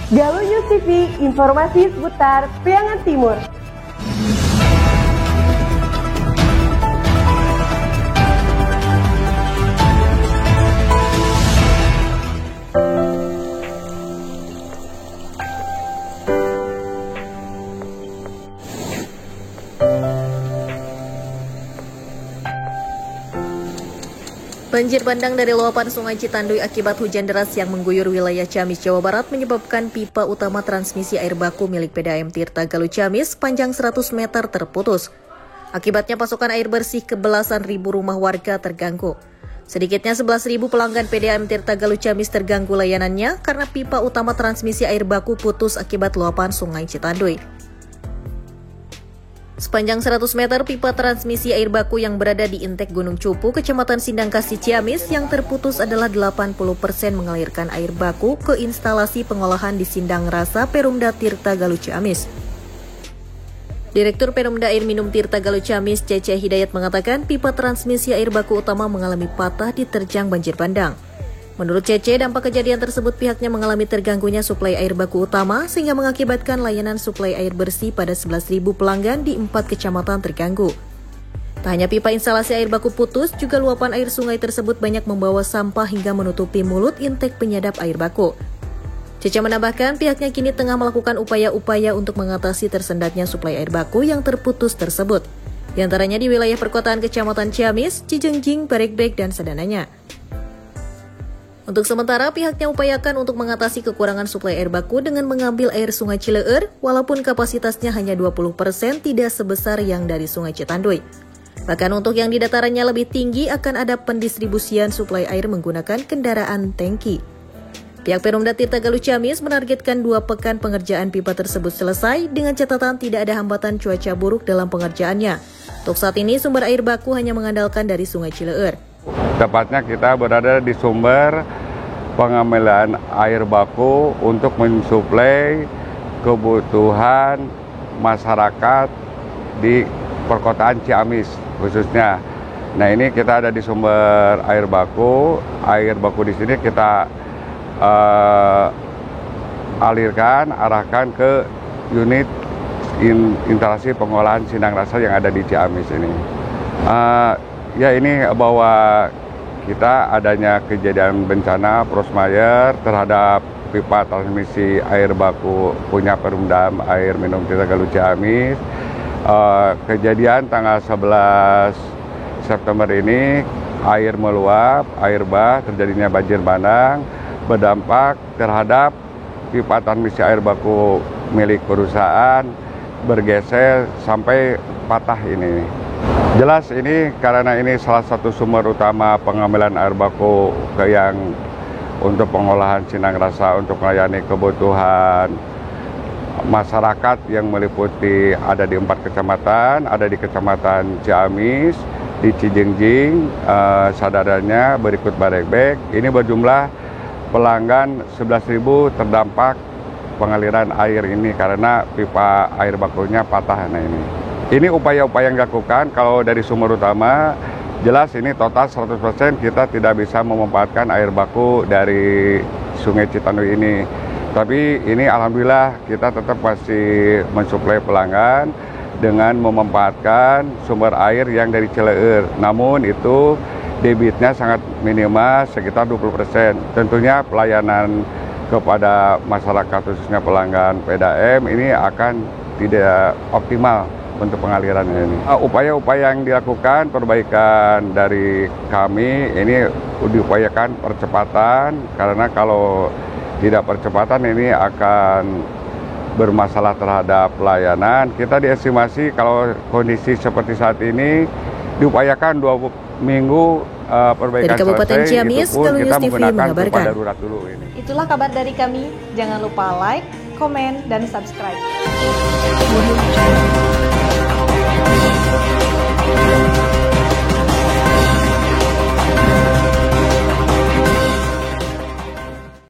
Galuh News TV, informasi seputar Priangan Timur. Banjir bandang dari luapan Sungai Citanduy akibat hujan deras yang mengguyur wilayah Ciamis, Jawa Barat menyebabkan pipa utama transmisi air baku milik PDAM Tirta Galuh Ciamis panjang 100 meter terputus. Akibatnya pasokan air bersih ke belasan ribu rumah warga terganggu. Sedikitnya 11.000 pelanggan PDAM Tirta Galuh Ciamis terganggu layanannya karena pipa utama transmisi air baku putus akibat luapan Sungai Citanduy. Sepanjang 100 meter pipa transmisi air baku yang berada di Intek Gunung Cupu, Kecamatan Sindangkasih, Ciamis yang terputus adalah 80% mengalirkan air baku ke instalasi pengolahan di Sindang Rasa Perumda Tirta Galuh Ciamis. Direktur Perumda Air Minum Tirta Galuh Ciamis, Cece Hidayat mengatakan pipa transmisi air baku utama mengalami patah diterjang banjir bandang. Menurut Cece, dampak kejadian tersebut pihaknya mengalami terganggunya suplai air baku utama sehingga mengakibatkan layanan suplai air bersih pada 11.000 pelanggan di 4 kecamatan terganggu. Tak hanya pipa instalasi air baku putus, juga luapan air sungai tersebut banyak membawa sampah hingga menutupi mulut intek penyedap air baku. Cece menambahkan pihaknya kini tengah melakukan upaya-upaya untuk mengatasi tersendatnya suplai air baku yang terputus tersebut. Di antaranya di wilayah perkotaan Kecamatan Ciamis, Cijengjing, Barekbek, dan sedananya. Untuk sementara, pihaknya upayakan untuk mengatasi kekurangan suplai air baku dengan mengambil air Sungai Cileur, walaupun kapasitasnya hanya 20%, tidak sebesar yang dari Sungai Citanduy. Bahkan untuk yang di datarannya lebih tinggi akan ada pendistribusian suplai air menggunakan kendaraan tangki. Pihak Perumda Tirta Galuh Ciamis menargetkan 2 pekan pengerjaan pipa tersebut selesai dengan catatan tidak ada hambatan cuaca buruk dalam pengerjaannya. Untuk saat ini, sumber air baku hanya mengandalkan dari Sungai Cileur. Tepatnya kita berada di sumber pengambilan air baku untuk mensuplai kebutuhan masyarakat di perkotaan Ciamis khususnya. Nah, ini kita ada di sumber air baku. Air baku di sini kita arahkan ke unit instalasi pengolahan Sindang Rasa yang ada di Ciamis ini. Ya, ini bahwa kita adanya kejadian bencana force majeure terhadap pipa transmisi air baku punya Perumda Air Minum Tirta Galuh Ciamis. Kejadian tanggal 11 September ini air meluap, air bah, terjadinya banjir bandang berdampak terhadap pipa transmisi air baku milik perusahaan bergeser sampai patah ini. Jelas ini karena ini salah satu sumber utama pengambilan air baku yang untuk pengolahan Sindang Rasa untuk melayani kebutuhan masyarakat yang meliputi ada di 4 kecamatan, ada di Kecamatan Ciamis, di Cijengjing, sadaranya berikut Barekbek. Ini berjumlah pelanggan 11.000 terdampak pengaliran air ini karena pipa air bakunya patah. Nah, ini upaya-upaya yang dilakukan. Kalau dari sumber utama, jelas ini total 100% kita tidak bisa memanfaatkan air baku dari Sungai Citanduy ini. Tapi ini alhamdulillah kita tetap masih mensuplai pelanggan dengan memanfaatkan sumber air yang dari Cileur. Namun itu debitnya sangat minimal, sekitar 20%. Tentunya pelayanan kepada masyarakat khususnya pelanggan PDAM ini akan tidak optimal untuk pengalirannya ini. Upaya-upaya yang dilakukan, perbaikan dari kami ini diupayakan percepatan, karena kalau tidak percepatan ini akan bermasalah terhadap pelayanan. Kita diestimasi kalau kondisi seperti saat ini diupayakan 2 minggu perbaikan dari Kabupaten selesai, Ciamis, itu pun kita TV menggunakan mengabarkan. darurat dulu ini. Itulah kabar dari kami. Jangan lupa like, komen, dan subscribe.